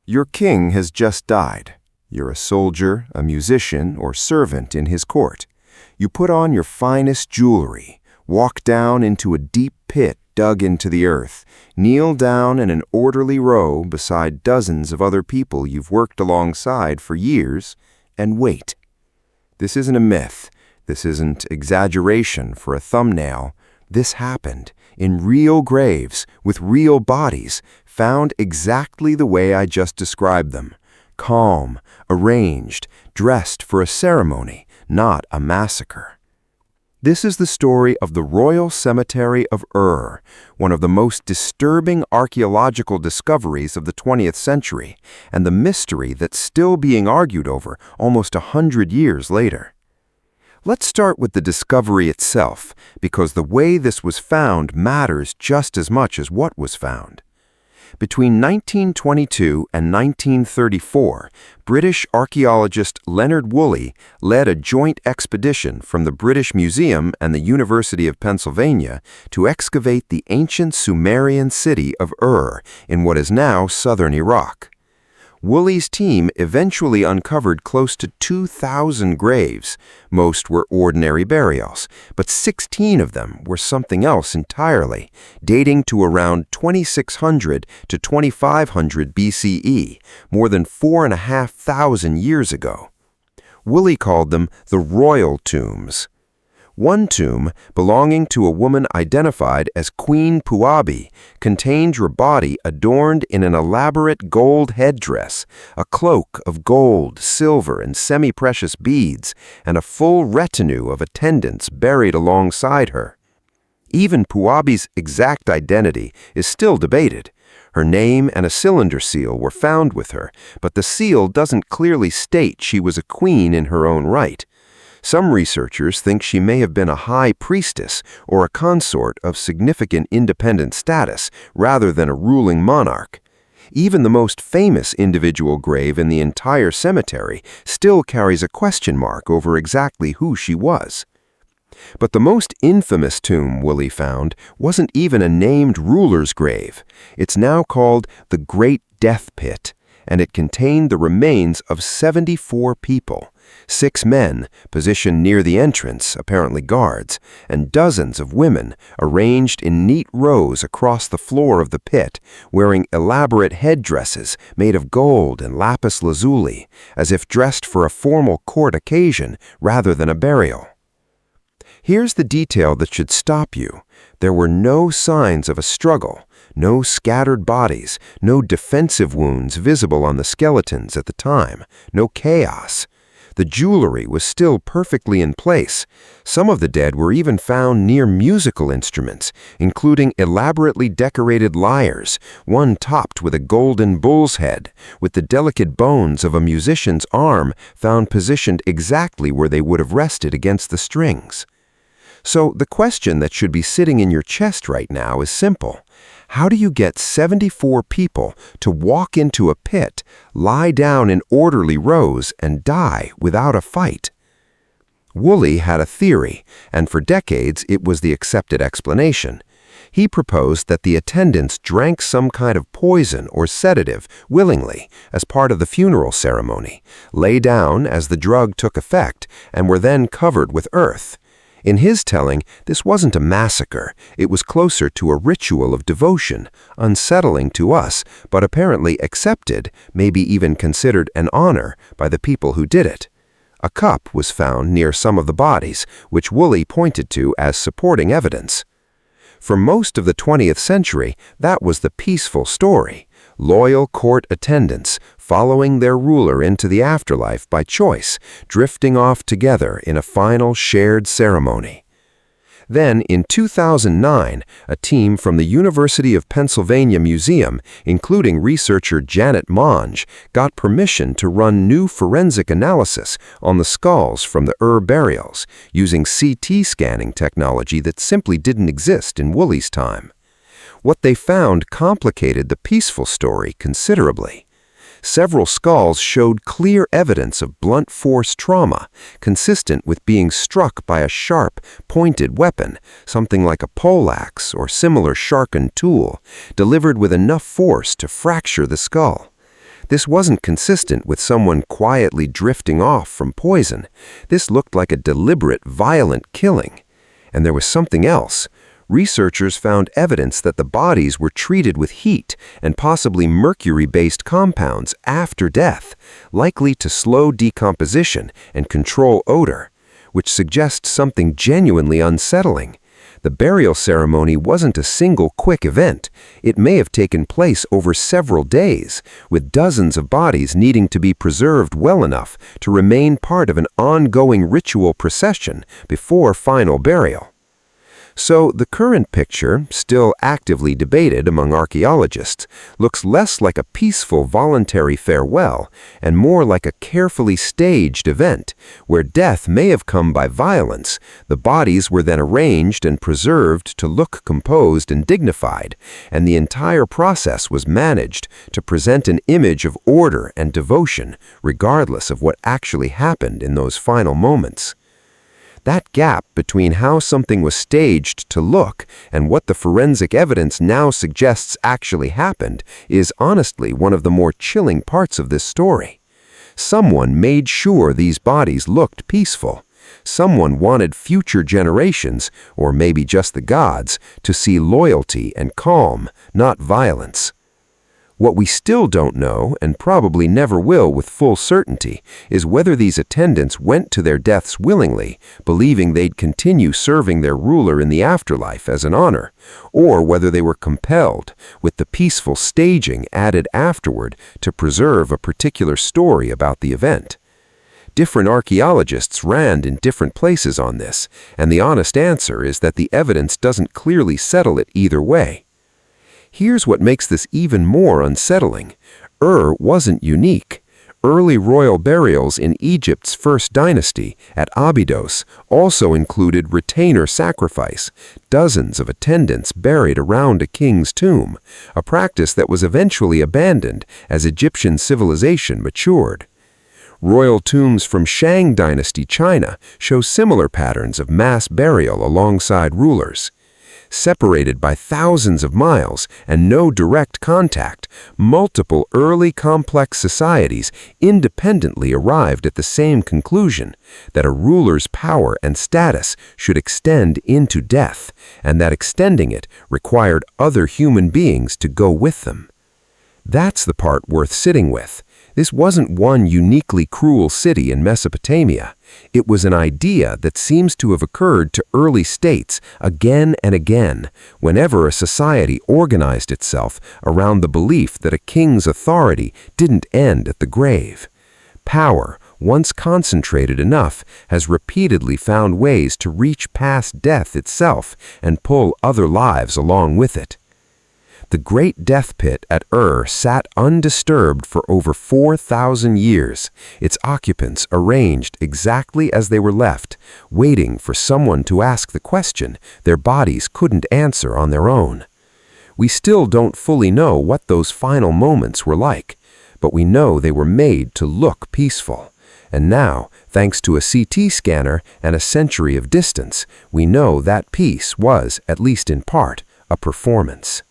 Your king has just died. You're a soldier, a musician, or servant in his court. You put on your finest jewelry, walk down into a deep pit dug into the earth, kneel down in an orderly row beside dozens of other people you've worked alongside for years, and wait. This isn't a myth. This isn't exaggeration for a thumbnail. This happened in real graves with real bodies, found exactly the way I just described them. Calm, arranged, dressed for a ceremony, not a massacre. This is the story of the Royal Cemetery of Ur, one of the most disturbing archaeological discoveries of the 20th century, and the mystery that's still being argued over almost 100 years later. Let's start with the discovery itself, because the way this was found matters just as much as what was found. Between 1922 and 1934, British archaeologist Leonard Woolley led a joint expedition from the British Museum and the University of Pennsylvania to excavate the ancient Sumerian city of Ur in what is now southern Iraq. Woolley's team eventually uncovered close to 2,000 graves. Most were ordinary burials, but 16 of them were something else entirely, dating to around 2600 to 2500 BCE, more than 4,500 years ago. Woolley called them the royal tombs. One tomb, belonging to a woman identified as Queen Puabi, contained her body adorned in an elaborate gold headdress, a cloak of gold, silver, and semi-precious beads, and a full retinue of attendants buried alongside her. Even Puabi's exact identity is still debated. Her name and a cylinder seal were found with her, but the seal doesn't clearly state she was a queen in her own right. Some researchers think she may have been a high priestess or a consort of significant independent status rather than a ruling monarch. Even the most famous individual grave in the entire cemetery still carries a question mark over exactly who she was. But the most infamous tomb Woolley found wasn't even a named ruler's grave. It's now called the Great Death Pit, and it contained the remains of 74 people. 6 men, positioned near the entrance, apparently guards, and dozens of women, arranged in neat rows across the floor of the pit, wearing elaborate headdresses made of gold and lapis lazuli, as if dressed for a formal court occasion rather than a burial. Here's the detail that should stop you. There were no signs of a struggle, no scattered bodies, no defensive wounds visible on the skeletons at the time, no chaos. The jewelry was still perfectly in place. Some of the dead were even found near musical instruments, including elaborately decorated lyres, one topped with a golden bull's head, with the delicate bones of a musician's arm found positioned exactly where they would have rested against the strings. So the question that should be sitting in your chest right now is simple. How do you get 74 people to walk into a pit, lie down in orderly rows, and die without a fight? Woolley had a theory, and for decades it was the accepted explanation. He proposed that the attendants drank some kind of poison or sedative willingly as part of the funeral ceremony, lay down as the drug took effect, and were then covered with earth. In his telling, this wasn't a massacre. It was closer to a ritual of devotion, unsettling to us, but apparently accepted, maybe even considered an honor by the people who did it. A cup was found near some of the bodies, which Woolley pointed to as supporting evidence. For most of the 20th century, that was the peaceful story. Loyal court attendants, following their ruler into the afterlife by choice, drifting off together in a final shared ceremony. Then, in 2009, a team from the University of Pennsylvania Museum, including researcher Janet Monge, got permission to run new forensic analysis on the skulls from the Ur burials, using CT scanning technology that simply didn't exist in Woolley's time. What they found complicated the peaceful story considerably. Several skulls showed clear evidence of blunt force trauma, consistent with being struck by a sharp, pointed weapon, something like a poleaxe or similar sharpened tool, delivered with enough force to fracture the skull. This wasn't consistent with someone quietly drifting off from poison. This looked like a deliberate, violent killing. And there was something else. Researchers found evidence that the bodies were treated with heat and possibly mercury-based compounds after death, likely to slow decomposition and control odor, which suggests something genuinely unsettling. The burial ceremony wasn't a single quick event. It may have taken place over several days, with dozens of bodies needing to be preserved well enough to remain part of an ongoing ritual procession before final burial. So the current picture, still actively debated among archaeologists, looks less like a peaceful voluntary farewell and more like a carefully staged event, where death may have come by violence. The bodies were then arranged and preserved to look composed and dignified, and the entire process was managed to present an image of order and devotion, regardless of what actually happened in those final moments. That gap between how something was staged to look and what the forensic evidence now suggests actually happened is honestly one of the more chilling parts of this story. Someone made sure these bodies looked peaceful. Someone wanted future generations, or maybe just the gods, to see loyalty and calm, not violence. What we still don't know, and probably never will with full certainty, is whether these attendants went to their deaths willingly, believing they'd continue serving their ruler in the afterlife as an honor, or whether they were compelled, with the peaceful staging added afterward to preserve a particular story about the event. Different archaeologists ran in different places on this, and the honest answer is that the evidence doesn't clearly settle it either way. Here's what makes this even more unsettling. Wasn't unique. Early royal burials in Egypt's first dynasty, at Abydos, also included retainer sacrifice, dozens of attendants buried around a king's tomb, a practice that was eventually abandoned as Egyptian civilization matured. Royal tombs from Shang dynasty China show similar patterns of mass burial alongside rulers. Separated by thousands of miles and no direct contact, multiple early complex societies independently arrived at the same conclusion, that a ruler's power and status should extend into death, and that extending it required other human beings to go with them. That's the part worth sitting with. This wasn't one uniquely cruel city in Mesopotamia. It was an idea that seems to have occurred to early states again and again, whenever a society organized itself around the belief that a king's authority didn't end at the grave. Power, once concentrated enough, has repeatedly found ways to reach past death itself and pull other lives along with it. The Great Death Pit at sat undisturbed for over 4,000 years, its occupants arranged exactly as they were left, waiting for someone to ask the question their bodies couldn't answer on their own. We still don't fully know what those final moments were like, but we know they were made to look peaceful. And now, thanks to a CT scanner and a century of distance, we know that peace was, at least in part, a performance.